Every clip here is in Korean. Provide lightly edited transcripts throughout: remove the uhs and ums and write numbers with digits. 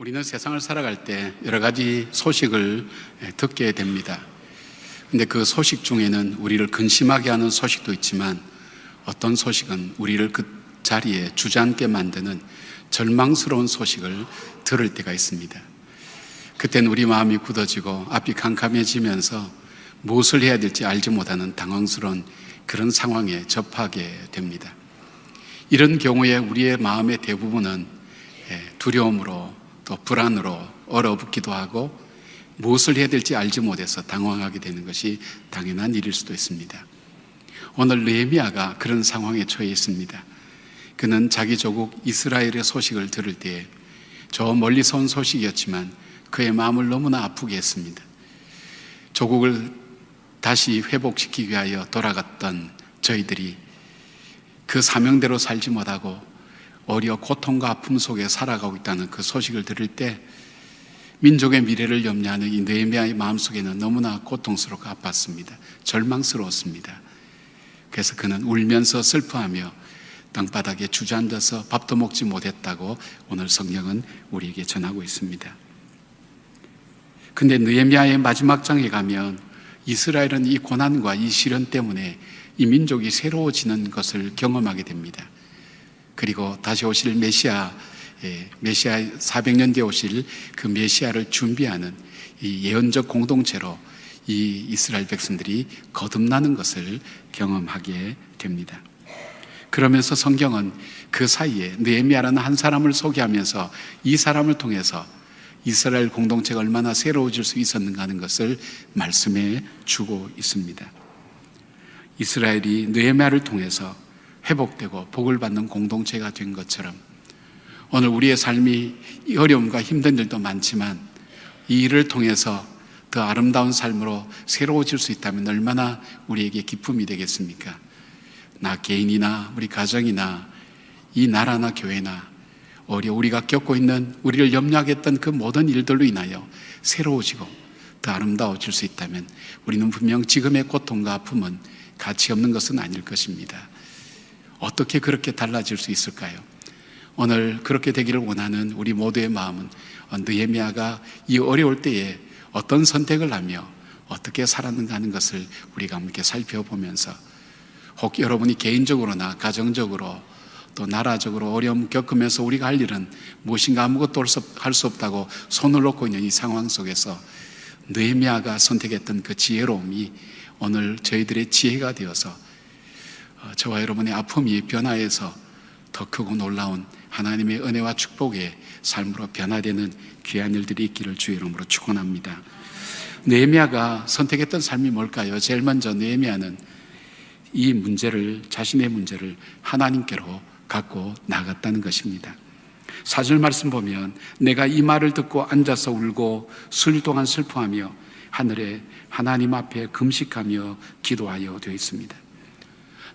우리는 세상을 살아갈 때 여러 가지 소식을 듣게 됩니다. 근데 그 소식 중에는 우리를 근심하게 하는 소식도 있지만 어떤 소식은 우리를 그 자리에 주저앉게 만드는 절망스러운 소식을 들을 때가 있습니다. 그때는 우리 마음이 굳어지고 앞이 캄캄해지면서 무엇을 해야 될지 알지 못하는 당황스러운 그런 상황에 접하게 됩니다. 이런 경우에 우리의 마음의 대부분은 두려움으로 또 불안으로 얼어붙기도 하고 무엇을 해야 될지 알지 못해서 당황하게 되는 것이 당연한 일일 수도 있습니다. 오늘 느헤미야가 그런 상황에 처해 있습니다. 그는 자기 조국 이스라엘의 소식을 들을 때 저 멀리서 온 소식이었지만 그의 마음을 너무나 아프게 했습니다. 조국을 다시 회복시키기 위하여 돌아갔던 저희들이 그 사명대로 살지 못하고 오히려 고통과 아픔 속에 살아가고 있다는 그 소식을 들을 때 민족의 미래를 염려하는 이 느헤미야의 마음속에는 너무나 고통스럽고 아팠습니다. 절망스러웠습니다. 그래서 그는 울면서 슬퍼하며 땅바닥에 주저앉아서 밥도 먹지 못했다고 오늘 성경은 우리에게 전하고 있습니다. 근데 느헤미야의 마지막 장에 가면 이스라엘은 이 고난과 이 시련 때문에 이 민족이 새로워지는 것을 경험하게 됩니다. 그리고 다시 오실 메시아 400년 뒤에 오실 그 메시아를 준비하는 이 예언적 공동체로 이 이스라엘 백성들이 거듭나는 것을 경험하게 됩니다. 그러면서 성경은 그 사이에 느헤미야라는 한 사람을 소개하면서 이 사람을 통해서 이스라엘 공동체가 얼마나 새로워질 수 있었는가 하는 것을 말씀해 주고 있습니다. 이스라엘이 느헤미야를 통해서 회복되고 복을 받는 공동체가 된 것처럼 오늘 우리의 삶이 어려움과 힘든 일도 많지만 이 일을 통해서 더 아름다운 삶으로 새로워질 수 있다면 얼마나 우리에게 기쁨이 되겠습니까? 나 개인이나 우리 가정이나 이 나라나 교회나 우리가 겪고 있는 우리를 염려하게 했던 그 모든 일들로 인하여 새로워지고 더 아름다워질 수 있다면 우리는 분명 지금의 고통과 아픔은 가치 없는 것은 아닐 것입니다. 어떻게 그렇게 달라질 수 있을까요? 오늘 그렇게 되기를 원하는 우리 모두의 마음은 느헤미야가 이 어려울 때에 어떤 선택을 하며 어떻게 살았는가 하는 것을 우리가 함께 살펴보면서 혹 여러분이 개인적으로나 가정적으로 또 나라적으로 어려움 겪으면서 우리가 할 일은 무엇인가 아무것도 할 수 없다고 손을 놓고 있는 이 상황 속에서 느헤미야가 선택했던 그 지혜로움이 오늘 저희들의 지혜가 되어서 저와 여러분의 아픔이 변화해서 더 크고 놀라운 하나님의 은혜와 축복의 삶으로 변화되는 귀한 일들이 있기를 주의 이름으로 축원합니다. 느헤미야가 선택했던 삶이 뭘까요? 제일 먼저 느헤미야는 이 문제를, 자신의 문제를 하나님께로 갖고 나갔다는 것입니다. 4절 말씀 보면 내가 이 말을 듣고 앉아서 울고 수일 동안 슬퍼하며 하늘에 하나님 앞에 금식하며 기도하여 되어 있습니다.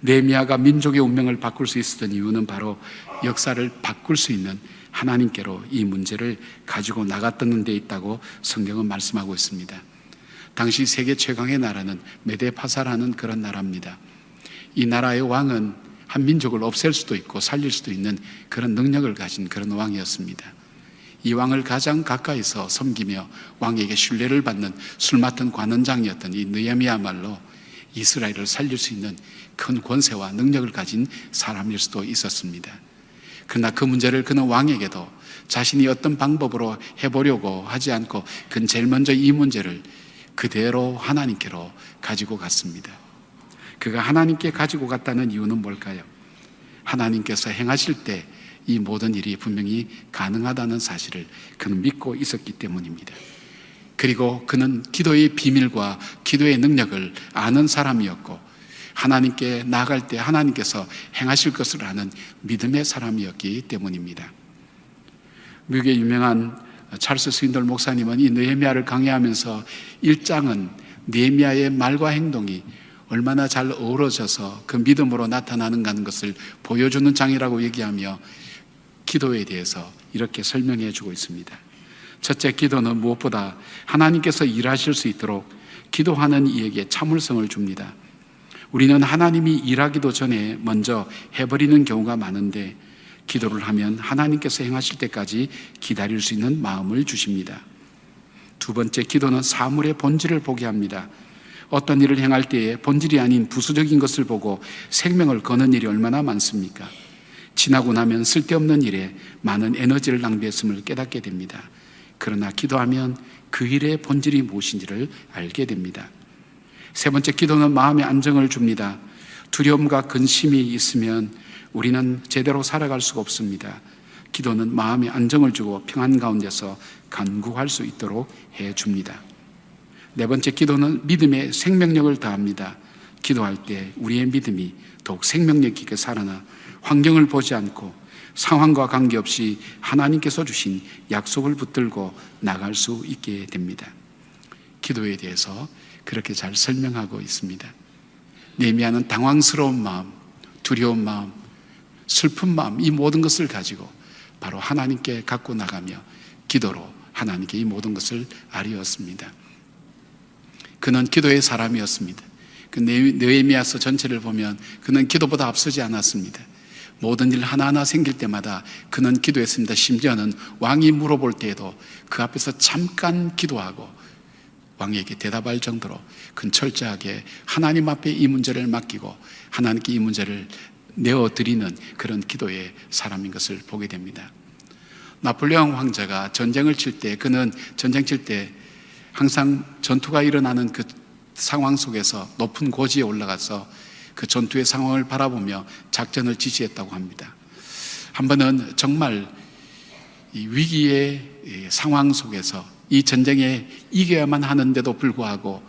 느헤미야가 민족의 운명을 바꿀 수 있었던 이유는 바로 역사를 바꿀 수 있는 하나님께로 이 문제를 가지고 나갔던 데 있다고 성경은 말씀하고 있습니다. 당시 세계 최강의 나라는 메데파사라는 그런 나라입니다. 이 나라의 왕은 한 민족을 없앨 수도 있고 살릴 수도 있는 그런 능력을 가진 그런 왕이었습니다. 이 왕을 가장 가까이서 섬기며 왕에게 신뢰를 받는 술 맡은 관원장이었던 이 느헤미야야말로 이스라엘을 살릴 수 있는 큰 권세와 능력을 가진 사람일 수도 있었습니다. 그러나 그 문제를 그는 왕에게도 자신이 어떤 방법으로 해보려고 하지 않고 그는 제일 먼저 이 문제를 그대로 하나님께로 가지고 갔습니다. 그가 하나님께 가지고 갔다는 이유는 뭘까요? 하나님께서 행하실 때 이 모든 일이 분명히 가능하다는 사실을 그는 믿고 있었기 때문입니다. 그리고 그는 기도의 비밀과 기도의 능력을 아는 사람이었고 하나님께 나아갈 때 하나님께서 행하실 것을 아는 믿음의 사람이었기 때문입니다. 미국의 유명한 찰스 스윈돌 목사님은 이 느헤미야를 강의하면서 1장은 느헤미야의 말과 행동이 얼마나 잘 어우러져서 그 믿음으로 나타나는가 하는 것을 보여주는 장이라고 얘기하며 기도에 대해서 이렇게 설명해 주고 있습니다. 첫째, 기도는 무엇보다 하나님께서 일하실 수 있도록 기도하는 이에게 참을성을 줍니다. 우리는 하나님이 일하기도 전에 먼저 해버리는 경우가 많은데 기도를 하면 하나님께서 행하실 때까지 기다릴 수 있는 마음을 주십니다. 두 번째, 기도는 사물의 본질을 보게 합니다. 어떤 일을 행할 때에 본질이 아닌 부수적인 것을 보고 생명을 거는 일이 얼마나 많습니까? 지나고 나면 쓸데없는 일에 많은 에너지를 낭비했음을 깨닫게 됩니다. 그러나 기도하면 그 일의 본질이 무엇인지를 알게 됩니다. 세 번째, 기도는 마음의 안정을 줍니다. 두려움과 근심이 있으면 우리는 제대로 살아갈 수가 없습니다. 기도는 마음의 안정을 주고 평안 가운데서 간구할 수 있도록 해줍니다. 네 번째, 기도는 믿음의 생명력을 더합니다. 기도할 때 우리의 믿음이 더욱 생명력 있게 살아나 환경을 보지 않고 상황과 관계없이 하나님께서 주신 약속을 붙들고 나갈 수 있게 됩니다. 기도에 대해서 그렇게 잘 설명하고 있습니다. 느헤미야는 당황스러운 마음, 두려운 마음, 슬픈 마음, 이 모든 것을 가지고 바로 하나님께 갖고 나가며 기도로 하나님께 이 모든 것을 아뢰었습니다. 그는 기도의 사람이었습니다. 그 느헤미야서 전체를 보면 그는 기도보다 앞서지 않았습니다. 모든 일 하나하나 생길 때마다 그는 기도했습니다. 심지어는 왕이 물어볼 때에도 그 앞에서 잠깐 기도하고 왕에게 대답할 정도로 그는 철저하게 하나님 앞에 이 문제를 맡기고 하나님께 이 문제를 내어드리는 그런 기도의 사람인 것을 보게 됩니다. 나폴레옹 황제가 전쟁을 칠 때, 그는 전쟁 칠 때 항상 전투가 일어나는 그 상황 속에서 높은 고지에 올라가서 그 전투의 상황을 바라보며 작전을 지시했다고 합니다. 한 번은 정말 이 위기의 상황 속에서 이 전쟁에 이겨야만 하는데도 불구하고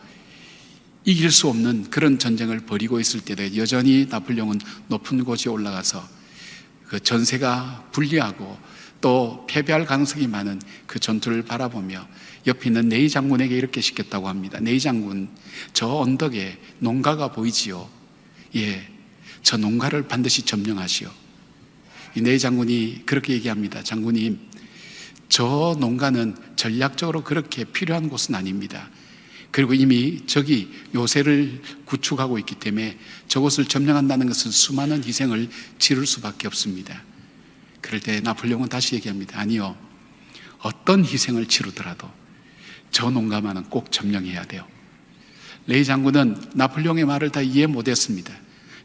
이길 수 없는 그런 전쟁을 벌이고 있을 때도 여전히 나폴레옹은 높은 곳에 올라가서 그 전세가 불리하고 또 패배할 가능성이 많은 그 전투를 바라보며 옆에 있는 네이 장군에게 이렇게 시켰다고 합니다. 네이 장군, 저 언덕에 농가가 보이지요? 예, 저 농가를 반드시 점령하시오. 이 네이 장군이 그렇게 얘기합니다. 장군님, 저 농가는 전략적으로 그렇게 필요한 곳은 아닙니다. 그리고 이미 저기 요새를 구축하고 있기 때문에 저곳을 점령한다는 것은 수많은 희생을 치를 수밖에 없습니다. 그럴 때 나폴레옹은 다시 얘기합니다. 아니요, 어떤 희생을 치르더라도 저 농가만은 꼭 점령해야 돼요. 레이 장군은 나폴레옹의 말을 다 이해 못했습니다.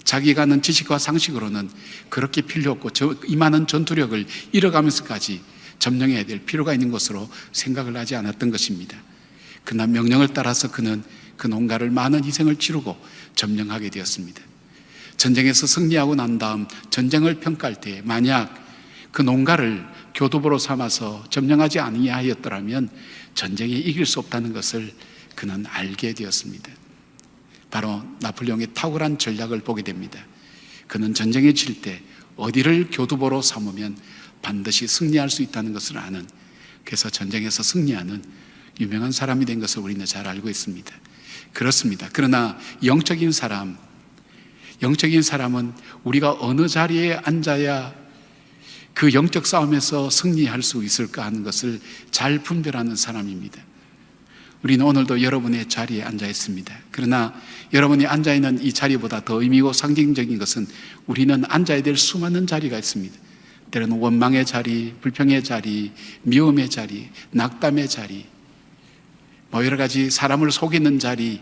자기가 아는 지식과 상식으로는 그렇게 필요 없고 이 많은 전투력을 잃어가면서까지 점령해야 될 필요가 있는 것으로 생각을 하지 않았던 것입니다. 그러나 명령을 따라서 그는 그 농가를 많은 희생을 치르고 점령하게 되었습니다. 전쟁에서 승리하고 난 다음 전쟁을 평가할 때 만약 그 농가를 교두보로 삼아서 점령하지 아니하였더라면 전쟁에 이길 수 없다는 것을 그는 알게 되었습니다. 바로 나폴레옹의 탁월한 전략을 보게 됩니다. 그는 전쟁에 칠 때 어디를 교두보로 삼으면 반드시 승리할 수 있다는 것을 아는, 그래서 전쟁에서 승리하는 유명한 사람이 된 것을 우리는 잘 알고 있습니다. 그렇습니다. 그러나 영적인 사람은 우리가 어느 자리에 앉아야 그 영적 싸움에서 승리할 수 있을까 하는 것을 잘 분별하는 사람입니다. 우리는 오늘도 여러분의 자리에 앉아 있습니다. 그러나 여러분이 앉아 있는 이 자리보다 더 의미고 상징적인 것은 우리는 앉아야 될 수많은 자리가 있습니다. 때로는 원망의 자리, 불평의 자리, 미움의 자리, 낙담의 자리, 여러 가지 사람을 속이는 자리,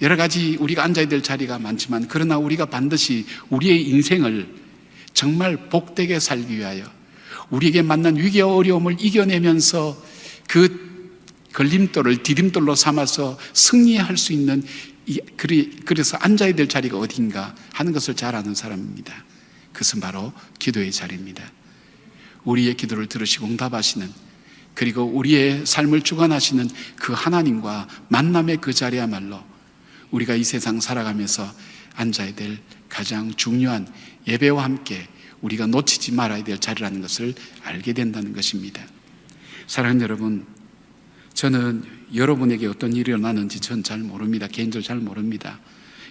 여러 가지 우리가 앉아야 될 자리가 많지만, 그러나 우리가 반드시 우리의 인생을 정말 복되게 살기 위하여 우리에게 만난 위기와 어려움을 이겨내면서 그 걸림돌을 디딤돌로 삼아서 승리할 수 있는, 그래서 앉아야 될 자리가 어딘가 하는 것을 잘 아는 사람입니다. 그것은 바로 기도의 자리입니다. 우리의 기도를 들으시고 응답하시는, 그리고 우리의 삶을 주관하시는 그 하나님과 만남의 그 자리야말로 우리가 이 세상 살아가면서 앉아야 될 가장 중요한, 예배와 함께 우리가 놓치지 말아야 될 자리라는 것을 알게 된다는 것입니다. 사랑하는 여러분, 저는 여러분에게 어떤 일이 일어나는지 전 잘 모릅니다. 개인적으로 잘 모릅니다.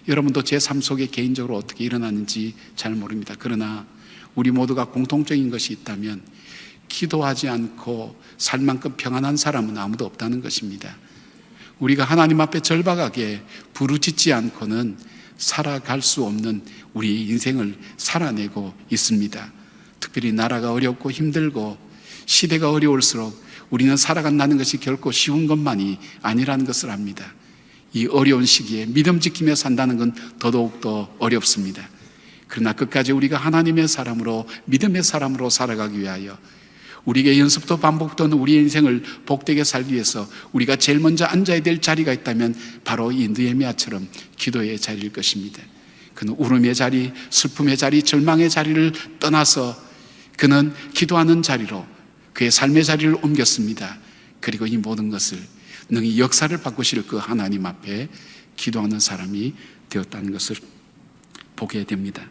여러분도 제 삶 속에 개인적으로 어떻게 일어나는지 잘 모릅니다. 그러나 우리 모두가 공통적인 것이 있다면 기도하지 않고 살 만큼 평안한 사람은 아무도 없다는 것입니다. 우리가 하나님 앞에 절박하게 부르짖지 않고는 살아갈 수 없는 우리 인생을 살아내고 있습니다. 특별히 나라가 어렵고 힘들고 시대가 어려울수록 우리는 살아간다는 것이 결코 쉬운 것만이 아니라는 것을 압니다. 이 어려운 시기에 믿음 지키며 산다는 건 더더욱더 어렵습니다. 그러나 끝까지 우리가 하나님의 사람으로, 믿음의 사람으로 살아가기 위하여, 우리에게 연습도 반복되는 우리의 인생을 복되게 살기 위해서 우리가 제일 먼저 앉아야 될 자리가 있다면 바로 이 느헤미야처럼 기도의 자리일 것입니다. 그는 울음의 자리, 슬픔의 자리, 절망의 자리를 떠나서 그는 기도하는 자리로 그의 삶의 자리를 옮겼습니다. 그리고 이 모든 것을 능히 역사를 바꾸실 그 하나님 앞에 기도하는 사람이 되었다는 것을 보게 됩니다.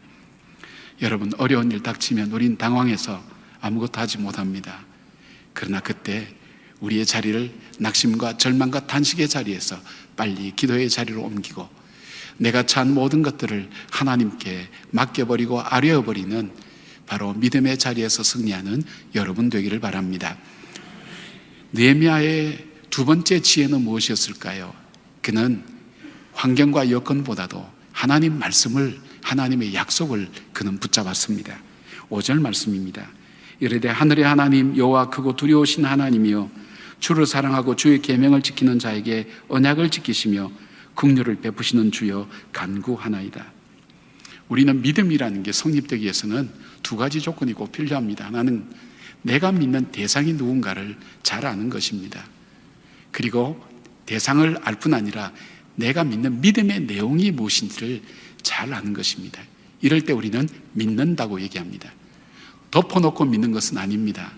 여러분, 어려운 일 닥치면 우린 당황해서 아무것도 하지 못합니다. 그러나 그때 우리의 자리를 낙심과 절망과 탄식의 자리에서 빨리 기도의 자리로 옮기고 내가 처한 모든 것들을 하나님께 맡겨버리고 아뢰어버리는 바로 믿음의 자리에서 승리하는 여러분 되기를 바랍니다. 느헤미야의 두 번째 지혜는 무엇이었을까요? 그는 환경과 여건보다도 하나님 말씀을, 하나님의 약속을 그는 붙잡았습니다. 5절 말씀입니다. 이르되 하늘의 하나님 여호와 크고 두려우신 하나님이여, 주를 사랑하고 주의 계명을 지키는 자에게 언약을 지키시며 긍휼을 베푸시는 주여 간구하나이다. 우리는 믿음이라는 게 성립되기 위해서는 두 가지 조건이 꼭 필요합니다. 하나는 내가 믿는 대상이 누군가를 잘 아는 것입니다. 그리고 대상을 알 뿐 아니라 내가 믿는 믿음의 내용이 무엇인지를 잘 아는 것입니다. 이럴 때 우리는 믿는다고 얘기합니다. 덮어놓고 믿는 것은 아닙니다.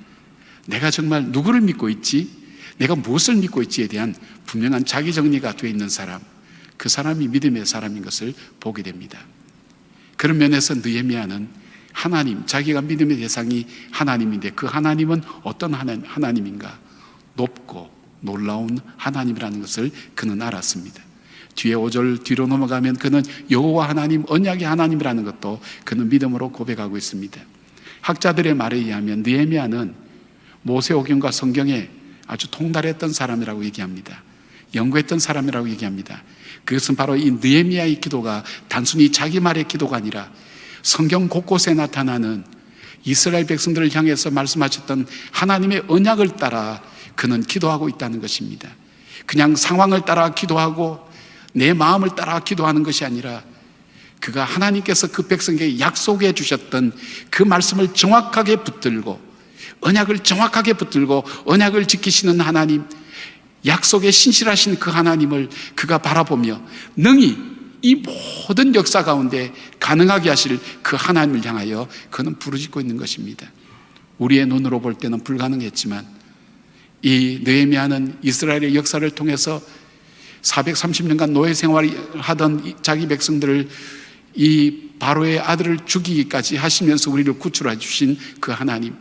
내가 정말 누구를 믿고 있지, 내가 무엇을 믿고 있지에 대한 분명한 자기 정리가 되어 있는 사람, 그 사람이 믿음의 사람인 것을 보게 됩니다. 그런 면에서 느헤미야는 하나님, 자기가 믿음의 대상이 하나님인데 그 하나님은 어떤 하나님인가? 높고 놀라운 하나님이라는 것을 그는 알았습니다. 뒤에 5절 뒤로 넘어가면 그는 여호와 하나님, 언약의 하나님이라는 것도 그는 믿음으로 고백하고 있습니다. 학자들의 말에 의하면 느헤미야는 모세오경과 성경에 아주 통달했던 사람이라고 얘기합니다. 연구했던 사람이라고 얘기합니다. 그것은 바로 이 느헤미야의 기도가 단순히 자기 말의 기도가 아니라 성경 곳곳에 나타나는 이스라엘 백성들을 향해서 말씀하셨던 하나님의 언약을 따라 그는 기도하고 있다는 것입니다. 그냥 상황을 따라 기도하고 내 마음을 따라 기도하는 것이 아니라 그가 하나님께서 그 백성에게 약속해 주셨던 그 말씀을 정확하게 붙들고 언약을 정확하게 붙들고 언약을 지키시는 하나님, 약속에 신실하신 그 하나님을 그가 바라보며 능히 이 모든 역사 가운데 가능하게 하실 그 하나님을 향하여 그는 부르짖고 있는 것입니다. 우리의 눈으로 볼 때는 불가능했지만 이 느헤미야는 이스라엘의 역사를 통해서 430년간 노예 생활을 하던 자기 백성들을 이 바로의 아들을 죽이기까지 하시면서 우리를 구출해 주신 그 하나님,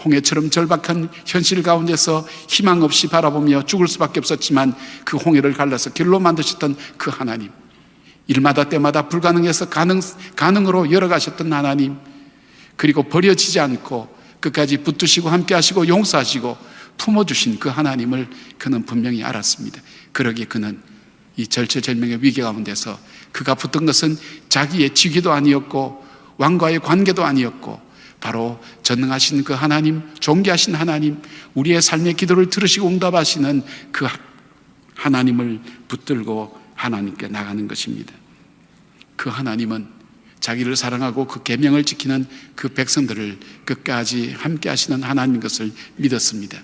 홍해처럼 절박한 현실 가운데서 희망 없이 바라보며 죽을 수밖에 없었지만 그 홍해를 갈라서 길로 만드셨던 그 하나님, 일마다 때마다 불가능해서 가능으로 열어가셨던 하나님, 그리고 버려지지 않고 끝까지 붙드시고 함께 하시고 용서하시고 품어주신 그 하나님을 그는 분명히 알았습니다. 그러기에 그는 이 절체절명의 위기 가운데서 그가 붙든 것은 자기의 직위도 아니었고 왕과의 관계도 아니었고 바로 전능하신 그 하나님, 존귀하신 하나님, 우리의 삶의 기도를 들으시고 응답하시는 그 하나님을 붙들고 하나님께 나가는 것입니다. 그 하나님은 자기를 사랑하고 그 계명을 지키는 그 백성들을 끝까지 함께 하시는 하나님인 것을 믿었습니다.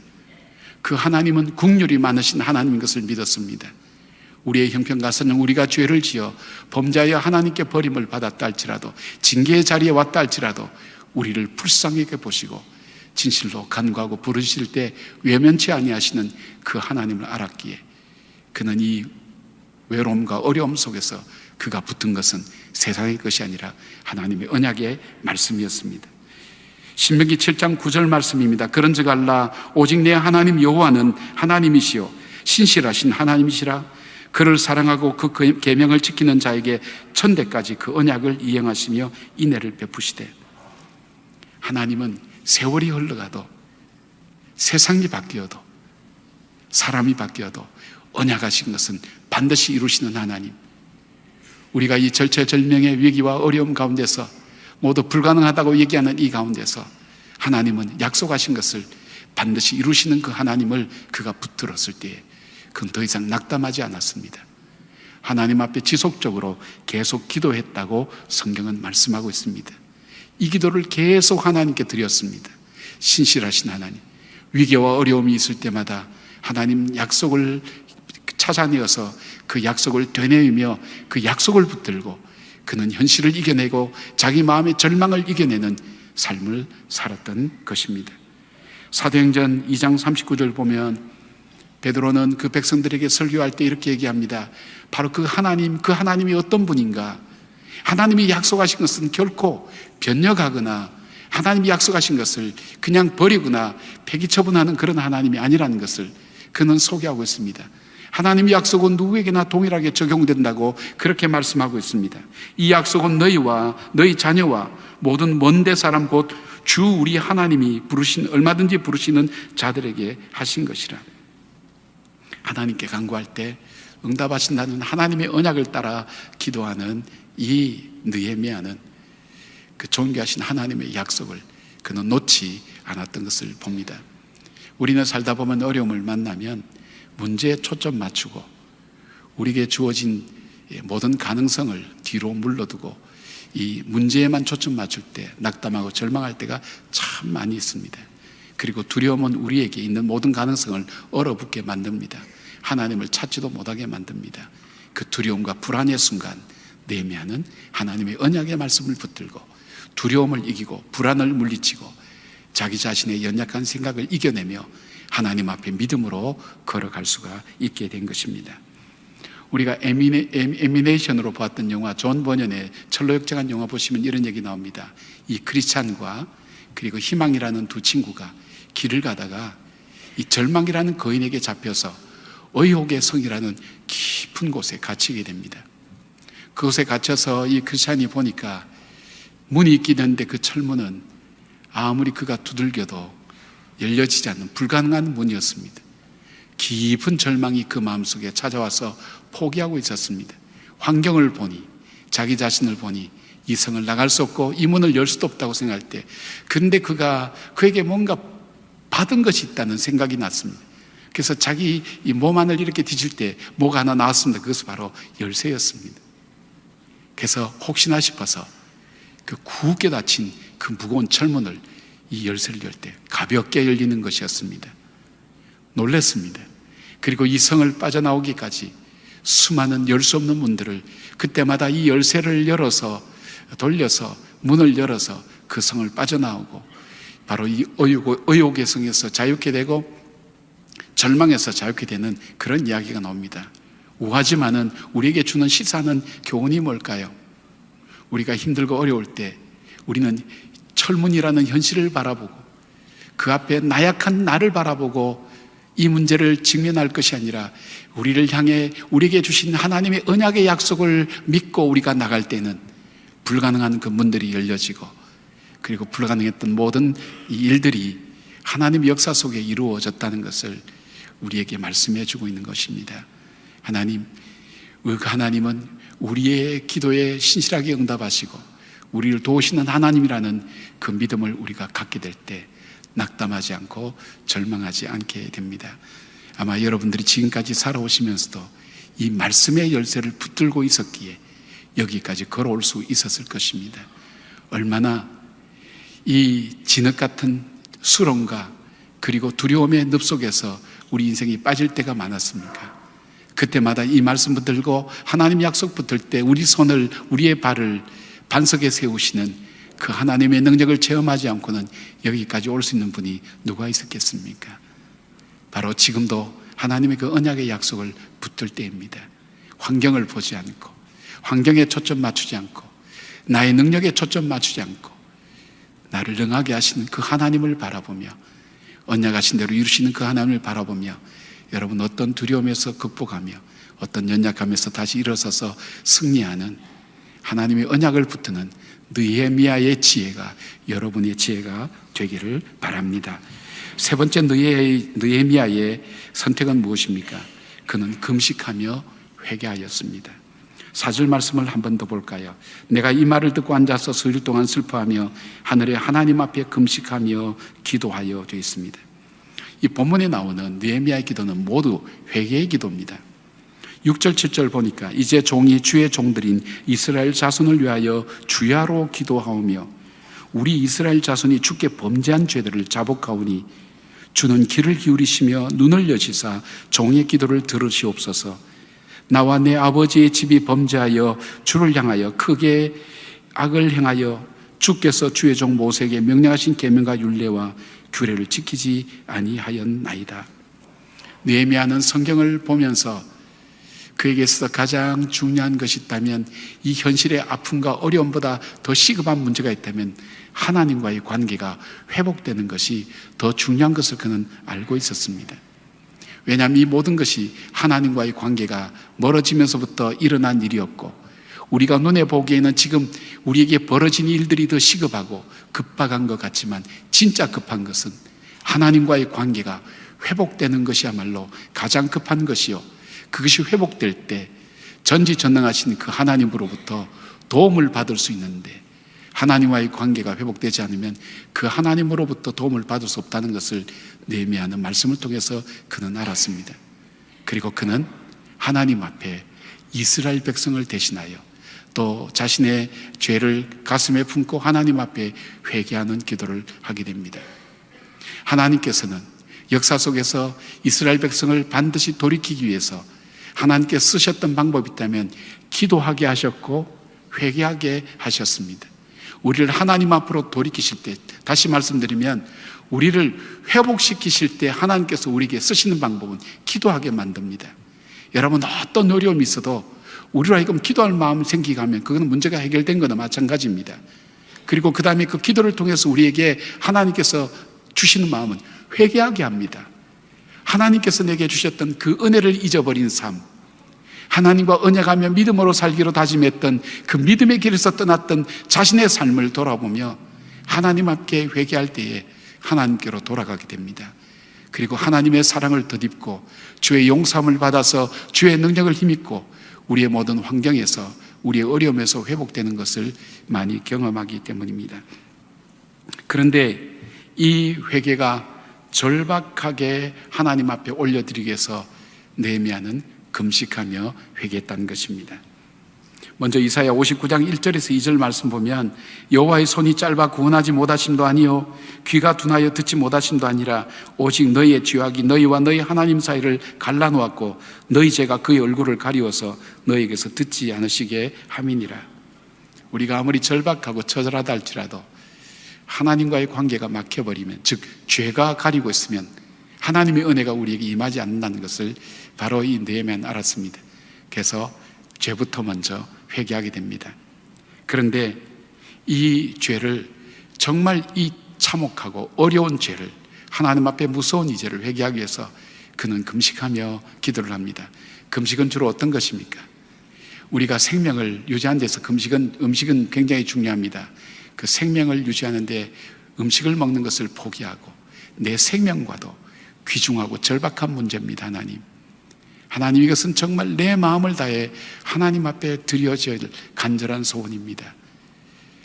그 하나님은 긍휼이 많으신 하나님인 것을 믿었습니다. 우리의 형편과 선은 우리가 죄를 지어 범죄하여 하나님께 버림을 받았다 할지라도, 징계의 자리에 왔다 할지라도 우리를 불쌍하게 보시고 진실로 간구하고 부르실 때 외면치 아니하시는 그 하나님을 알았기에 그는 이 외로움과 어려움 속에서 그가 붙은 것은 세상의 것이 아니라 하나님의 언약의 말씀이었습니다. 신명기 7장 9절 말씀입니다. 그런즉 알라, 오직 내 하나님 여호와는 하나님이시요 신실하신 하나님이시라. 그를 사랑하고 그 계명을 지키는 자에게 천대까지 그 언약을 이행하시며 인애를 베푸시되. 하나님은 세월이 흘러가도, 세상이 바뀌어도, 사람이 바뀌어도 언약하신 것은 반드시 이루시는 하나님. 우리가 이 절체절명의 위기와 어려움 가운데서 모두 불가능하다고 얘기하는 이 가운데서 하나님은 약속하신 것을 반드시 이루시는 그 하나님을 그가 붙들었을 때에 그건 더 이상 낙담하지 않았습니다. 하나님 앞에 지속적으로 계속 기도했다고 성경은 말씀하고 있습니다. 이 기도를 계속 하나님께 드렸습니다. 신실하신 하나님, 위기와 어려움이 있을 때마다 하나님 약속을 찾아내어서 그 약속을 되뇌이며 그 약속을 붙들고 그는 현실을 이겨내고 자기 마음의 절망을 이겨내는 삶을 살았던 것입니다. 사도행전 2장 39절 보면 베드로는 그 백성들에게 설교할 때 이렇게 얘기합니다. 바로 그 하나님이 어떤 분인가? 하나님이 약속하신 것은 결코 변력하거나 하나님이 약속하신 것을 그냥 버리거나 폐기처분하는 그런 하나님이 아니라는 것을 그는 소개하고 있습니다. 하나님의 약속은 누구에게나 동일하게 적용된다고 그렇게 말씀하고 있습니다. 이 약속은 너희와 너희 자녀와 모든 먼데 사람 곧 주 우리 하나님이 얼마든지 부르시는 자들에게 하신 것이라. 하나님께 간구할 때 응답하신다는 하나님의 언약을 따라 기도하는 이 느헤미야는 그 존귀하신 하나님의 약속을 그는 놓지 않았던 것을 봅니다. 우리는 살다 보면 어려움을 만나면 문제에 초점 맞추고 우리에게 주어진 모든 가능성을 뒤로 물러두고 이 문제에만 초점 맞출 때 낙담하고 절망할 때가 참 많이 있습니다. 그리고 두려움은 우리에게 있는 모든 가능성을 얼어붙게 만듭니다. 하나님을 찾지도 못하게 만듭니다. 그 두려움과 불안의 순간 느헤미야는 하나님의 언약의 말씀을 붙들고 두려움을 이기고 불안을 물리치고 자기 자신의 연약한 생각을 이겨내며 하나님 앞에 믿음으로 걸어갈 수가 있게 된 것입니다. 우리가 애미네이션으로 보았던 영화 존 버년의 철로역정한 영화 보시면 이런 얘기 나옵니다. 이 크리스찬과 그리고 희망이라는 두 친구가 길을 가다가 이 절망이라는 거인에게 잡혀서 의혹의 성이라는 깊은 곳에 갇히게 됩니다. 그곳에 갇혀서 이 크리스찬이 보니까 문이 있긴 한데 그 철문은 아무리 그가 두들겨도 열려지지 않는 불가능한 문이었습니다. 깊은 절망이 그 마음속에 찾아와서 포기하고 있었습니다. 환경을 보니 자기 자신을 보니 이 성을 나갈 수 없고 이 문을 열 수도 없다고 생각할 때 그런데 그에게 뭔가 받은 것이 있다는 생각이 났습니다. 그래서 자기 이 몸 안을 이렇게 뒤질 때 뭐가 하나 나왔습니다. 그것은 바로 열쇠였습니다. 그래서 혹시나 싶어서 그 굳게 닫힌 그 무거운 철문을 이 열쇠를 열 때 가볍게 열리는 것이었습니다. 놀랐습니다. 그리고 이 성을 빠져나오기까지 수많은 열 수 없는 문들을 그때마다 이 열쇠를 돌려서 문을 열어서 그 성을 빠져나오고 바로 이 의혹의 성에서 자유케 되고 절망에서 자유케 되는 그런 이야기가 나옵니다. 우하지만은 우리에게 주는 시사하는 교훈이 뭘까요? 우리가 힘들고 어려울 때 우리는 철문이라는 현실을 바라보고 그 앞에 나약한 나를 바라보고 이 문제를 직면할 것이 아니라 우리를 향해 우리에게 주신 하나님의 언약의 약속을 믿고 우리가 나갈 때는 불가능한 그 문들이 열려지고 그리고 불가능했던 모든 이 일들이 하나님의 역사 속에 이루어졌다는 것을 우리에게 말씀해 주고 있는 것입니다. 하나님은 우리의 기도에 신실하게 응답하시고 우리를 도우시는 하나님이라는 그 믿음을 우리가 갖게 될 때 낙담하지 않고 절망하지 않게 됩니다. 아마 여러분들이 지금까지 살아오시면서도 이 말씀의 열쇠를 붙들고 있었기에 여기까지 걸어올 수 있었을 것입니다. 얼마나 이 진흙 같은 수렁과 그리고 두려움의 늪 속에서 우리 인생이 빠질 때가 많았습니까? 그때마다 이 말씀 붙들고 하나님 약속 붙들 때 우리의 발을 반석에 세우시는 그 하나님의 능력을 체험하지 않고는 여기까지 올 수 있는 분이 누가 있었겠습니까? 바로 지금도 하나님의 그 언약의 약속을 붙들 때입니다. 환경을 보지 않고 환경에 초점 맞추지 않고 나의 능력에 초점 맞추지 않고 나를 능하게 하시는 그 하나님을 바라보며 언약하신 대로 이루시는 그 하나님을 바라보며 여러분 어떤 두려움에서 극복하며 어떤 연약함에서 다시 일어서서 승리하는 하나님의 언약을 붙드는 느헤미야의 지혜가 여러분의 지혜가 되기를 바랍니다. 세 번째 느헤미야의 선택은 무엇입니까? 그는 금식하며 회개하였습니다. 4절 말씀을 한 번 더 볼까요? 내가 이 말을 듣고 앉아서 수일 동안 슬퍼하며 하늘의 하나님 앞에 금식하며 기도하여 되어 있습니다. 이 본문에 나오는 느헤미야의 기도는 모두 회개의 기도입니다. 6절 7절 보니까 이제 종이 주의 종들인 이스라엘 자손을 위하여 주야로 기도하오며 우리 이스라엘 자손이 주께 범죄한 죄들을 자복하오니 주는 귀를 기울이시며 눈을 여시사 종의 기도를 들으시옵소서. 나와 내 아버지의 집이 범죄하여 주를 향하여 크게 악을 행하여 주께서 주의 종 모세에게 명령하신 계명과 율례와 규례를 지키지 아니하였나이다. 느헤미야는 성경을 보면서 그에게 있어서 가장 중요한 것이 있다면, 이 현실의 아픔과 어려움보다 더 시급한 문제가 있다면 하나님과의 관계가 회복되는 것이 더 중요한 것을 그는 알고 있었습니다. 왜냐하면 이 모든 것이 하나님과의 관계가 멀어지면서부터 일어난 일이었고, 우리가 눈에 보기에는 지금 우리에게 벌어진 일들이 더 시급하고 급박한 것 같지만 진짜 급한 것은 하나님과의 관계가 회복되는 것이야말로 가장 급한 것이요, 그것이 회복될 때 전지전능하신 그 하나님으로부터 도움을 받을 수 있는데, 하나님과의 관계가 회복되지 않으면 그 하나님으로부터 도움을 받을 수 없다는 것을 느헤미야는 말씀을 통해서 그는 알았습니다. 그리고 그는 하나님 앞에 이스라엘 백성을 대신하여 또 자신의 죄를 가슴에 품고 하나님 앞에 회개하는 기도를 하게 됩니다. 하나님께서는 역사 속에서 이스라엘 백성을 반드시 돌이키기 위해서 하나님께 쓰셨던 방법이 있다면 기도하게 하셨고 회개하게 하셨습니다. 우리를 하나님 앞으로 돌이키실 때, 다시 말씀드리면 우리를 회복시키실 때 하나님께서 우리에게 쓰시는 방법은 기도하게 만듭니다. 여러분, 어떤 어려움이 있어도 우리로 하여금 기도할 마음이 생기게 하면 그건 문제가 해결된 거나 마찬가지입니다. 그리고 그 다음에 그 기도를 통해서 우리에게 하나님께서 주시는 마음은 회개하게 합니다. 하나님께서 내게 주셨던 그 은혜를 잊어버린 삶, 하나님과 언약하며 믿음으로 살기로 다짐했던 그 믿음의 길에서 떠났던 자신의 삶을 돌아보며 하나님 앞에 회개할 때에 하나님께로 돌아가게 됩니다. 그리고 하나님의 사랑을 덧입고 주의 용서함을 받아서 주의 능력을 힘입고 우리의 모든 환경에서, 우리의 어려움에서 회복되는 것을 많이 경험하기 때문입니다. 그런데 이 회개가 절박하게 하나님 앞에 올려드리기 위해서 느헤미야는 금식하며 회개했다는 것입니다. 먼저 이사야 59장 1절에서 2절 말씀 보면, 여호와의 손이 짧아 구원하지 못하심도 아니요 귀가 둔하여 듣지 못하심도 아니라 오직 너희의 죄악이 너희와 너희 하나님 사이를 갈라놓았고 너희 죄가 그의 얼굴을 가리워서 너희에게서 듣지 않으시게 함이니라. 우리가 아무리 절박하고 처절하다 할지라도 하나님과의 관계가 막혀버리면, 즉 죄가 가리고 있으면 하나님의 은혜가 우리에게 임하지 않는다는 것을 바로 이 느헤미야는 알았습니다. 그래서 죄부터 먼저 회개하게 됩니다. 그런데 이 죄를, 정말 이 참혹하고 어려운 죄를, 하나님 앞에 무서운 이 죄를 회개하기 위해서 그는 금식하며 기도를 합니다. 금식은 주로 어떤 것입니까? 우리가 생명을 유지하는 데서 음식은 굉장히 중요합니다. 그 생명을 유지하는데 음식을 먹는 것을 포기하고 내 생명과도 귀중하고 절박한 문제입니다. 하나님, 이것은 정말 내 마음을 다해 하나님 앞에 드려져야 할 간절한 소원입니다.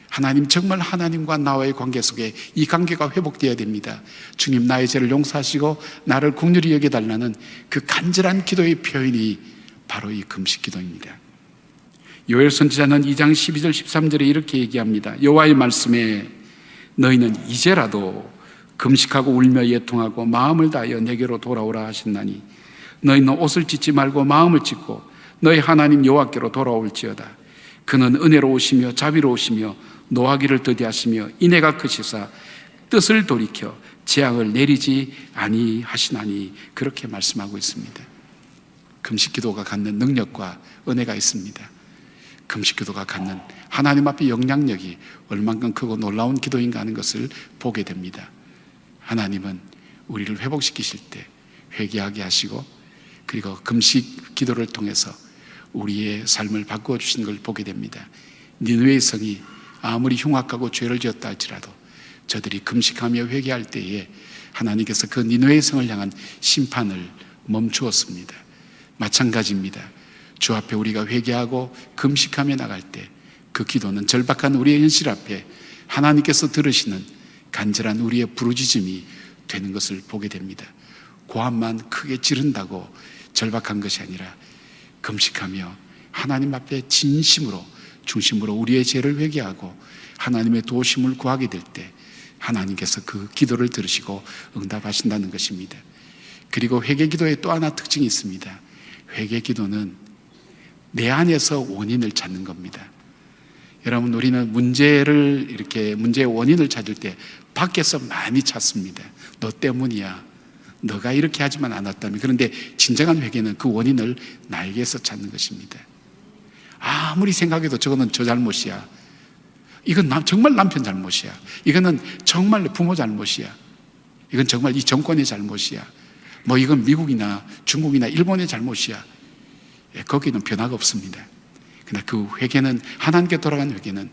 하나님, 정말 하나님과 나와의 관계 속에 이 관계가 회복되어야 됩니다. 주님, 나의 죄를 용서하시고 나를 긍휼히 여겨달라는 그 간절한 기도의 표현이 바로 이 금식 기도입니다. 요엘 선지자는 2장 12절 13절에 이렇게 얘기합니다. 여호와의 말씀에 너희는 이제라도 금식하고 울며 예통하고 마음을 다하여 내게로 돌아오라 하신다니, 너희는 옷을 찢지 말고 마음을 찢고 너희 하나님 여호와께로 돌아올지어다. 그는 은혜로우시며 자비로우시며 노하기를 더디하시며 인애가 크시사 뜻을 돌이켜 재앙을 내리지 아니하시나니, 그렇게 말씀하고 있습니다. 금식 기도가 갖는 능력과 은혜가 있습니다. 금식 기도가 갖는 하나님 앞에 영향력이 얼만큼 크고 놀라운 기도인가 하는 것을 보게 됩니다. 하나님은 우리를 회복시키실 때 회개하게 하시고, 그리고 금식 기도를 통해서 우리의 삶을 바꾸어 주시는 걸 보게 됩니다. 니느웨의 성이 아무리 흉악하고 죄를 지었다 할지라도 저들이 금식하며 회개할 때에 하나님께서 그 니느웨의 성을 향한 심판을 멈추었습니다. 마찬가지입니다. 주 앞에 우리가 회개하고 금식하며 나갈 때 그 기도는 절박한 우리의 현실 앞에 하나님께서 들으시는 간절한 우리의 부르짖음이 되는 것을 보게 됩니다. 고함만 크게 지른다고 절박한 것이 아니라 금식하며 하나님 앞에 진심으로 중심으로 우리의 죄를 회개하고 하나님의 도우심을 구하게 될 때 하나님께서 그 기도를 들으시고 응답하신다는 것입니다. 그리고 회개 기도에 또 하나 특징이 있습니다. 회개 기도는 내 안에서 원인을 찾는 겁니다. 여러분, 우리는 문제의 원인을 찾을 때 밖에서 많이 찾습니다. 너 때문이야. 너가 이렇게 하지만 않았다면. 그런데 진정한 회개는 그 원인을 나에게서 찾는 것입니다. 아무리 생각해도 저거는 저 잘못이야. 이건 정말 남편 잘못이야. 이거는 정말 부모 잘못이야. 이건 정말 이 정권의 잘못이야. 뭐 이건 미국이나 중국이나 일본의 잘못이야. 거기는 변화가 없습니다. 그러나 그 회개는, 하나님께 돌아간 회개는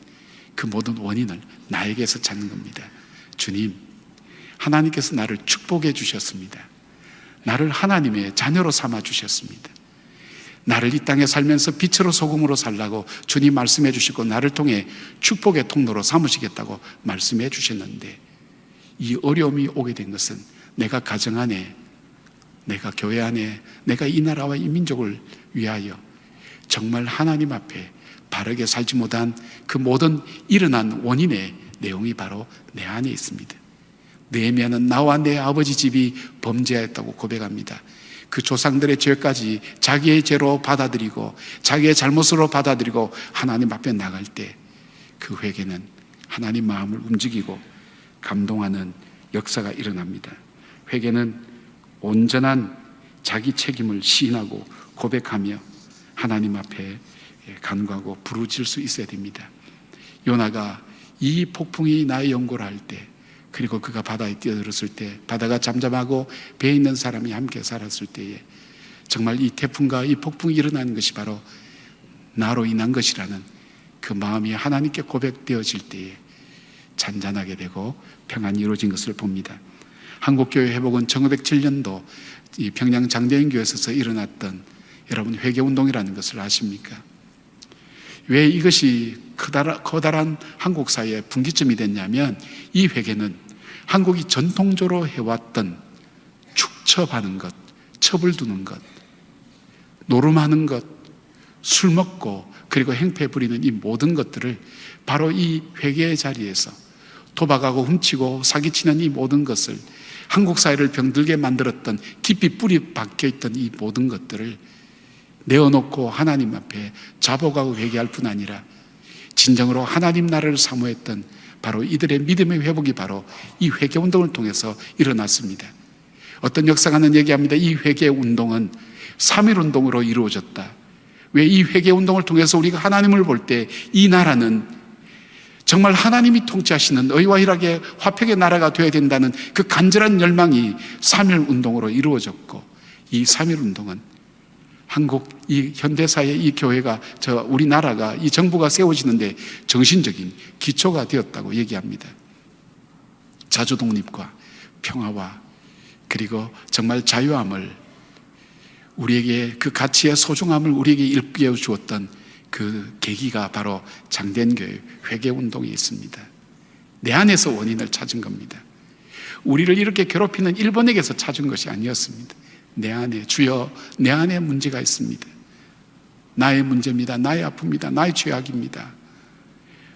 그 모든 원인을 나에게서 찾는 겁니다. 주님, 하나님께서 나를 축복해 주셨습니다. 나를 하나님의 자녀로 삼아 주셨습니다. 나를 이 땅에 살면서 빛으로 소금으로 살라고 주님 말씀해 주시고 나를 통해 축복의 통로로 삼으시겠다고 말씀해 주셨는데, 이 어려움이 오게 된 것은 내가 가정 안에, 내가 교회 안에, 내가 이 나라와 이 민족을 위하여 정말 하나님 앞에 바르게 살지 못한 그 모든 일어난 원인의 내용이 바로 내 안에 있습니다. 느헤미야는 나와 내 아버지 집이 범죄하였다고 고백합니다. 그 조상들의 죄까지 자기의 죄로 받아들이고 자기의 잘못으로 받아들이고 하나님 앞에 나갈 때 그 회개는 하나님 마음을 움직이고 감동하는 역사가 일어납니다. 회개는 온전한 자기 책임을 시인하고 고백하며 하나님 앞에 간구하고 부르짖을 수 있어야 됩니다. 요나가 이 폭풍이 나의 연고를 할 때, 그리고 그가 바다에 뛰어들었을 때, 바다가 잠잠하고 배에 있는 사람이 함께 살았을 때에 정말 이 태풍과 이 폭풍이 일어나는 것이 바로 나로 인한 것이라는 그 마음이 하나님께 고백되어질 때에 잔잔하게 되고 평안이 이루어진 것을 봅니다. 한국교회 회복은 1907년도 이 평양 장대인교회에서 일어났던 여러분 회개운동이라는 것을 아십니까? 왜 이것이 커다란 한국 사회의 분기점이 됐냐면, 이 회개는 한국이 전통적으로 해왔던 축첩하는 것, 첩을 두는 것, 노름하는 것, 술 먹고 그리고 행패 부리는 이 모든 것들을 바로 이 회개의 자리에서 도박하고 훔치고 사기치는 이 모든 것을, 한국 사회를 병들게 만들었던 깊이 뿌리 박혀있던 이 모든 것들을 내어놓고 하나님 앞에 자복하고 회개할 뿐 아니라 진정으로 하나님 나라를 사모했던 바로 이들의 믿음의 회복이 바로 이 회개운동을 통해서 일어났습니다. 어떤 역사가는 얘기합니다. 이 회개운동은 3.1운동으로 이루어졌다. 왜 이 회개운동을 통해서 우리가 하나님을 볼 때 이 나라는 정말 하나님이 통치하시는 의와 희락의 화평의 나라가 되어야 된다는 그 간절한 열망이 3.1운동으로 이루어졌고, 이 3.1운동은 한국 이 현대사의 이 교회가, 우리나라가, 이 정부가 세워지는데 정신적인 기초가 되었다고 얘기합니다. 자주 독립과 평화와 그리고 정말 자유함을, 우리에게 그 가치의 소중함을 우리에게 일깨워 주었던 그 계기가 바로 장대인교회 회개운동에 있습니다. 내 안에서 원인을 찾은 겁니다. 우리를 이렇게 괴롭히는 일본에게서 찾은 것이 아니었습니다. 내 안에, 주여 내 안에 문제가 있습니다. 나의 문제입니다. 나의 아픔입니다. 나의 죄악입니다.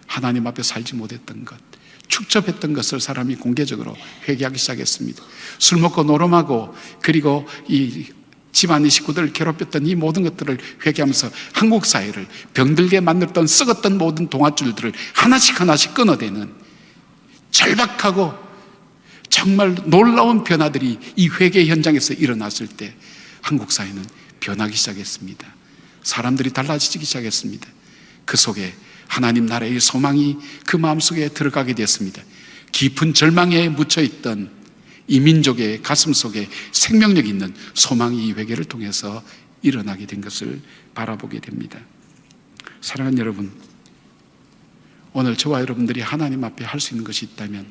하나님 앞에 살지 못했던 것, 축적했던 것을 사람이 공개적으로 회개하기 시작했습니다. 술 먹고 노름하고 그리고 이 집안의 식구들을 괴롭혔던 이 모든 것들을 회개하면서 한국 사회를 병들게 만들었던 썩었던 모든 동아줄들을 하나씩 하나씩 끊어대는 절박하고 정말 놀라운 변화들이 이 회개 현장에서 일어났을 때 한국 사회는 변하기 시작했습니다. 사람들이 달라지기 시작했습니다. 그 속에 하나님 나라의 소망이 그 마음속에 들어가게 되었습니다. 깊은 절망에 묻혀있던 이 민족의 가슴 속에 생명력 있는 소망이 이 회개를 통해서 일어나게 된 것을 바라보게 됩니다. 사랑하는 여러분, 오늘 저와 여러분들이 하나님 앞에 할 수 있는 것이 있다면,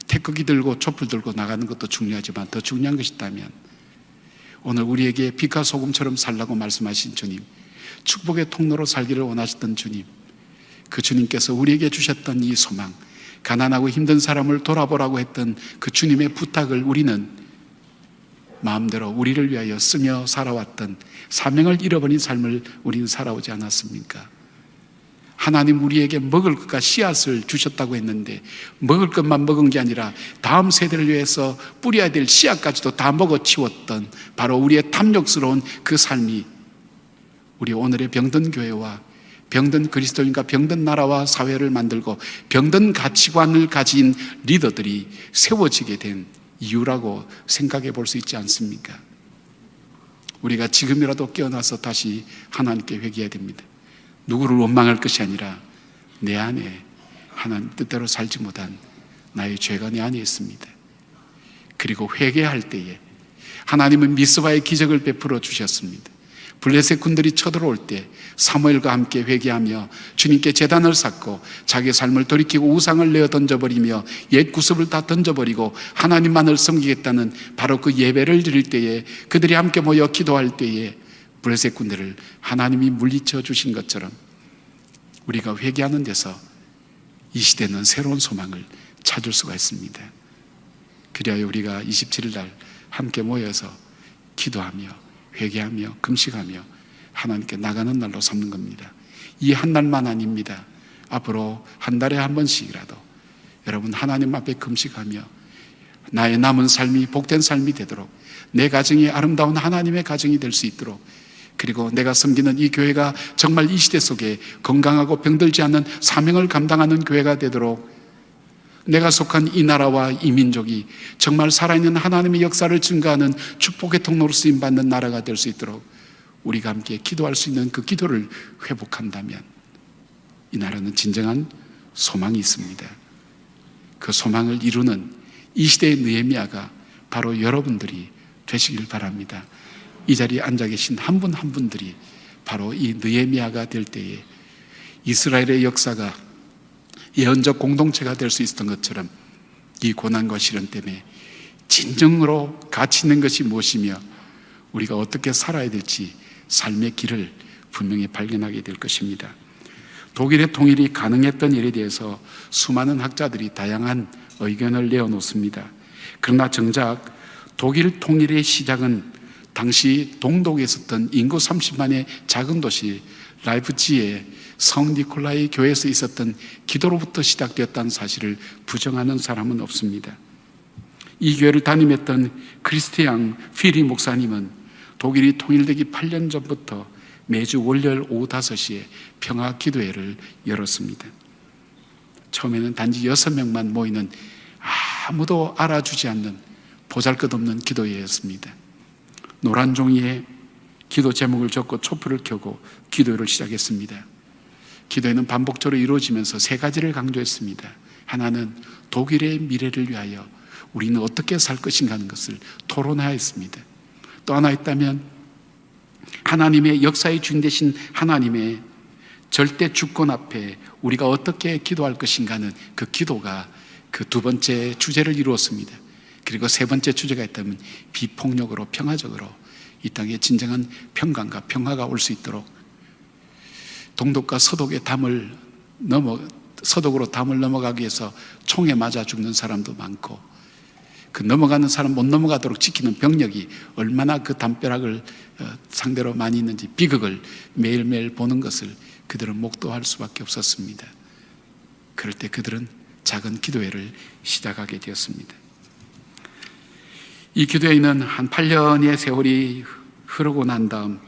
태극기 들고 촛불 들고 나가는 것도 중요하지만 더 중요한 것이 있다면, 오늘 우리에게 빛과 소금처럼 살라고 말씀하신 주님, 축복의 통로로 살기를 원하셨던 주님, 그 주님께서 우리에게 주셨던 이 소망, 가난하고 힘든 사람을 돌아보라고 했던 그 주님의 부탁을 우리는 마음대로 우리를 위하여 쓰며 살아왔던 사명을 잃어버린 삶을 우리는 살아오지 않았습니까? 하나님 우리에게 먹을 것과 씨앗을 주셨다고 했는데 먹을 것만 먹은 게 아니라 다음 세대를 위해서 뿌려야 될 씨앗까지도 다 먹어치웠던 바로 우리의 탐욕스러운 그 삶이 우리 오늘의 병든 교회와 병든 그리스도인과 병든 나라와 사회를 만들고 병든 가치관을 가진 리더들이 세워지게 된 이유라고 생각해 볼 수 있지 않습니까? 우리가 지금이라도 깨어나서 다시 하나님께 회개해야 됩니다. 누구를 원망할 것이 아니라 내 안에 하나님 뜻대로 살지 못한 나의 죄가 내 안에 있습니다. 그리고 회개할 때에 하나님은 미스바의 기적을 베풀어 주셨습니다. 블레셋 군들이 쳐들어올 때 사무엘과 함께 회개하며 주님께 제단을 쌓고 자기의 삶을 돌이키고 우상을 내어 던져버리며 옛 구습을 다 던져버리고 하나님만을 섬기겠다는 바로 그 예배를 드릴 때에 그들이 함께 모여 기도할 때에 블레셋 군들을 하나님이 물리쳐 주신 것처럼 우리가 회개하는 데서 이 시대는 새로운 소망을 찾을 수가 있습니다. 그리하여 우리가 27일 날 함께 모여서 기도하며 회개하며 금식하며 하나님께 나가는 날로 삼는 겁니다. 이 한 날만 아닙니다. 앞으로 한 달에 한 번씩이라도 여러분 하나님 앞에 금식하며 나의 남은 삶이 복된 삶이 되도록 내 가정이 아름다운 하나님의 가정이 될 수 있도록 그리고 내가 섬기는 이 교회가 정말 이 시대 속에 건강하고 병들지 않는 사명을 감당하는 교회가 되도록 내가 속한 이 나라와 이 민족이 정말 살아있는 하나님의 역사를 증거하는 축복의 통로로 쓰임받는 나라가 될 수 있도록 우리가 함께 기도할 수 있는 그 기도를 회복한다면 이 나라는 진정한 소망이 있습니다. 그 소망을 이루는 이 시대의 느헤미야가 바로 여러분들이 되시길 바랍니다. 이 자리에 앉아 계신 한 분 한 분들이 바로 이 느헤미야가 될 때에 이스라엘의 역사가 예언적 공동체가 될 수 있었던 것처럼 이 고난과 시련 때문에 진정으로 가치 있는 것이 무엇이며 우리가 어떻게 살아야 될지 삶의 길을 분명히 발견하게 될 것입니다. 독일의 통일이 가능했던 일에 대해서 수많은 학자들이 다양한 의견을 내어놓습니다. 그러나 정작 독일 통일의 시작은 당시 동독에 있었던 인구 30만의 작은 도시 라이프치히의 성 니콜라이 교회에서 있었던 기도로부터 시작되었다는 사실을 부정하는 사람은 없습니다. 이 교회를 담임했던 크리스티앙 피리 목사님은 독일이 통일되기 8년 전부터 매주 월요일 오후 5시에 평화 기도회를 열었습니다. 처음에는 단지 6명만 모이는 아무도 알아주지 않는 보잘것없는 기도회였습니다. 노란 종이에 기도 제목을 적고 촛불을 켜고 기도회를 시작했습니다. 기도회는 반복적으로 이루어지면서 3가지를 강조했습니다. 하나는 독일의 미래를 위하여 우리는 어떻게 살 것인가 하는 것을 토론하였습니다. 또 하나 있다면 하나님의 역사의 주인 되신 하나님의 절대 주권 앞에 우리가 어떻게 기도할 것인가 하는 그 기도가 그 2번째 주제를 이루었습니다. 그리고 3번째 주제가 있다면 비폭력으로 평화적으로 이 땅에 진정한 평강과 평화가 올 수 있도록 동독과 서독의 서독으로 담을 넘어가기 위해서 총에 맞아 죽는 사람도 많고 그 넘어가는 사람 못 넘어가도록 지키는 병력이 얼마나 그 담벼락을 상대로 많이 있는지 비극을 매일매일 보는 것을 그들은 목도할 수밖에 없었습니다. 그럴 때 그들은 작은 기도회를 시작하게 되었습니다. 이 기도회는 한 8년의 세월이 흐르고 난 다음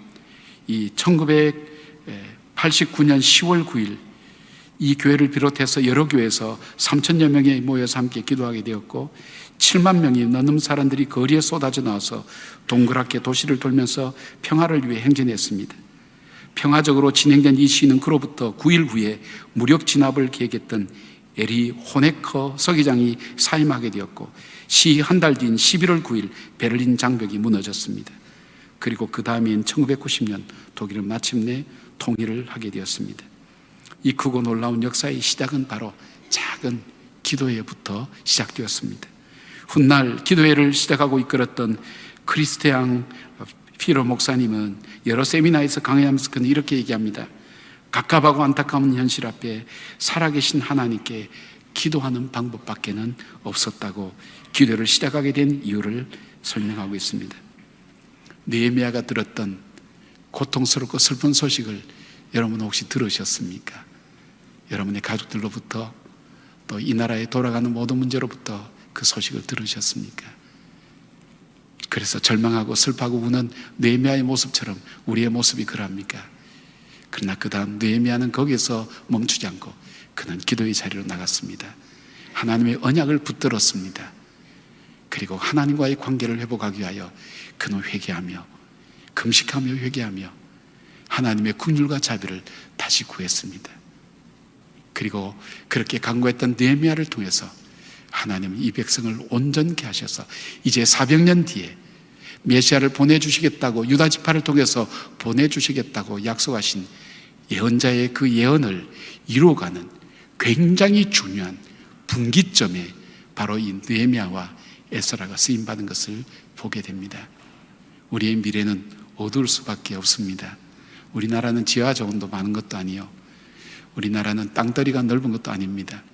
이 1989년 10월 9일 이 교회를 비롯해서 여러 교회에서 3천여 명이 모여서 함께 기도하게 되었고 7만 명이 넘는 사람들이 거리에 쏟아져 나와서 동그랗게 도시를 돌면서 평화를 위해 행진했습니다. 평화적으로 진행된 이 시위는 그로부터 9일 후에 무력 진압을 계획했던 에리 호네커 서기장이 사임하게 되었고 시위 한 달 뒤인 11월 9일 베를린 장벽이 무너졌습니다. 그리고 그 다음인 1990년 독일은 마침내 통일을 하게 되었습니다. 이 크고 놀라운 역사의 시작은 바로 작은 기도회부터 시작되었습니다. 훗날 기도회를 시작하고 이끌었던 크리스티앙 피로 목사님은 여러 세미나에서 강의하면서 그는 이렇게 얘기합니다. 갑갑하고 안타까운 현실 앞에 살아계신 하나님께 기도하는 방법밖에는 없었다고 기도를 시작하게 된 이유를 설명하고 있습니다. 느헤미야가 들었던 고통스럽고 슬픈 소식을 여러분 혹시 들으셨습니까? 여러분의 가족들로부터 또 이 나라에 돌아가는 모든 문제로부터 그 소식을 들으셨습니까? 그래서 절망하고 슬퍼하고 우는 느헤미야의 모습처럼 우리의 모습이 그럽니까? 그러나 그 다음 느헤미야는 거기서 멈추지 않고 그는 기도의 자리로 나갔습니다. 하나님의 언약을 붙들었습니다. 그리고 하나님과의 관계를 회복하기 위하여 그는 회개하며 금식하며 회개하며 하나님의 긍휼과 자비를 다시 구했습니다. 그리고 그렇게 간구했던 느헤미야를 통해서 하나님은 이 백성을 온전케 하셔서 이제 400년 뒤에 메시아를 보내주시겠다고 유다 지파를 통해서 보내주시겠다고 약속하신 예언자의 그 예언을 이루어가는 굉장히 중요한 분기점에 바로 이 느헤미야와 에스라가 쓰임받은 것을 보게 됩니다. 우리의 미래는 어두울 수밖에 없습니다. 우리나라는 지하 자원도 많은 것도 아니요, 우리나라는 땅덩이가 넓은 것도 아닙니다.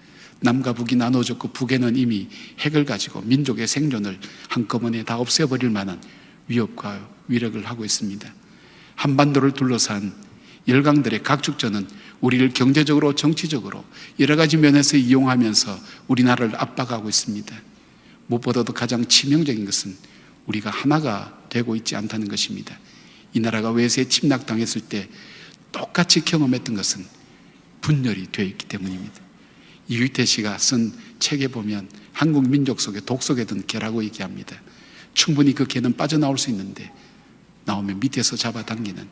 남과 북이 나눠졌고 북에는 이미 핵을 가지고 민족의 생존을 한꺼번에 다 없애버릴 만한 위협과 위력을 하고 있습니다. 한반도를 둘러싼 열강들의 각축전은 우리를 경제적으로 정치적으로 여러 가지 면에서 이용하면서 우리나라를 압박하고 있습니다. 무엇보다도 가장 치명적인 것은 우리가 하나가 되고 있지 않다는 것입니다. 이 나라가 외세에 침략당했을 때 똑같이 경험했던 것은 분열이 되어 있기 때문입니다. 이휘태 씨가 쓴 책에 보면 한국 민족 속에 독 속에 든 개라고 얘기합니다. 충분히 그 개는 빠져나올 수 있는데 나오면 밑에서 잡아당기는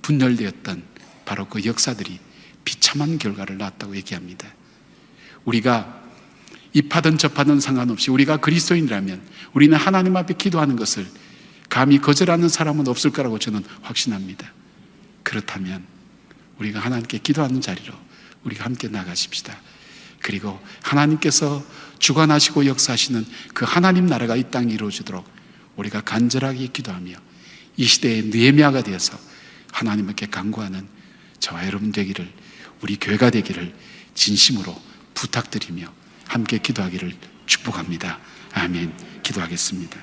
분열되었던 바로 그 역사들이 비참한 결과를 낳았다고 얘기합니다. 우리가 입하든 접하든 상관없이 우리가 그리스도인이라면 우리는 하나님 앞에 기도하는 것을 감히 거절하는 사람은 없을 거라고 저는 확신합니다. 그렇다면 우리가 하나님께 기도하는 자리로 우리가 함께 나가십시다. 그리고 하나님께서 주관하시고 역사하시는 그 하나님 나라가 이 땅에 이루어지도록 우리가 간절하게 기도하며 이 시대의 느헤미야가 되어서 하나님께 간구하는 저와 여러분 되기를, 우리 교회가 되기를 진심으로 부탁드리며 함께 기도하기를 축복합니다. 아멘. 기도하겠습니다.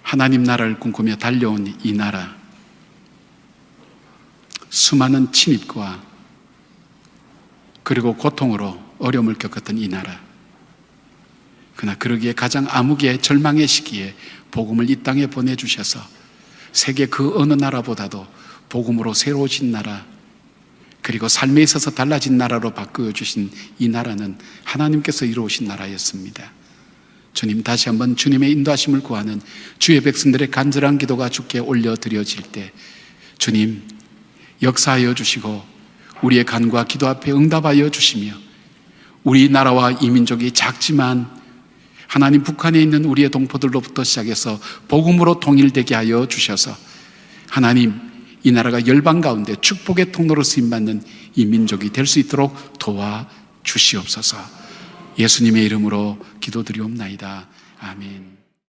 하나님 나라를 꿈꾸며 달려온 이 나라, 수많은 침입과 그리고 고통으로 어려움을 겪었던 이 나라, 그러나 그러기에 가장 암흑의 절망의 시기에 복음을 이 땅에 보내주셔서 세계 그 어느 나라보다도 복음으로 새로워진 나라, 그리고 삶에 있어서 달라진 나라로 바꾸어주신 이 나라는 하나님께서 이루어오신 나라였습니다. 주님, 다시 한번 주님의 인도하심을 구하는 주의 백성들의 간절한 기도가 주께 올려드려질 때 주님 역사하여 주시고 우리의 간구와 기도 앞에 응답하여 주시며 우리 나라와 이 민족이 작지만 하나님 북한에 있는 우리의 동포들로부터 시작해서 복음으로 통일되게 하여 주셔서 하나님 이 나라가 열방 가운데 축복의 통로로 쓰임받는 이 민족이 될 수 있도록 도와주시옵소서. 예수님의 이름으로 기도드리옵나이다. 아멘.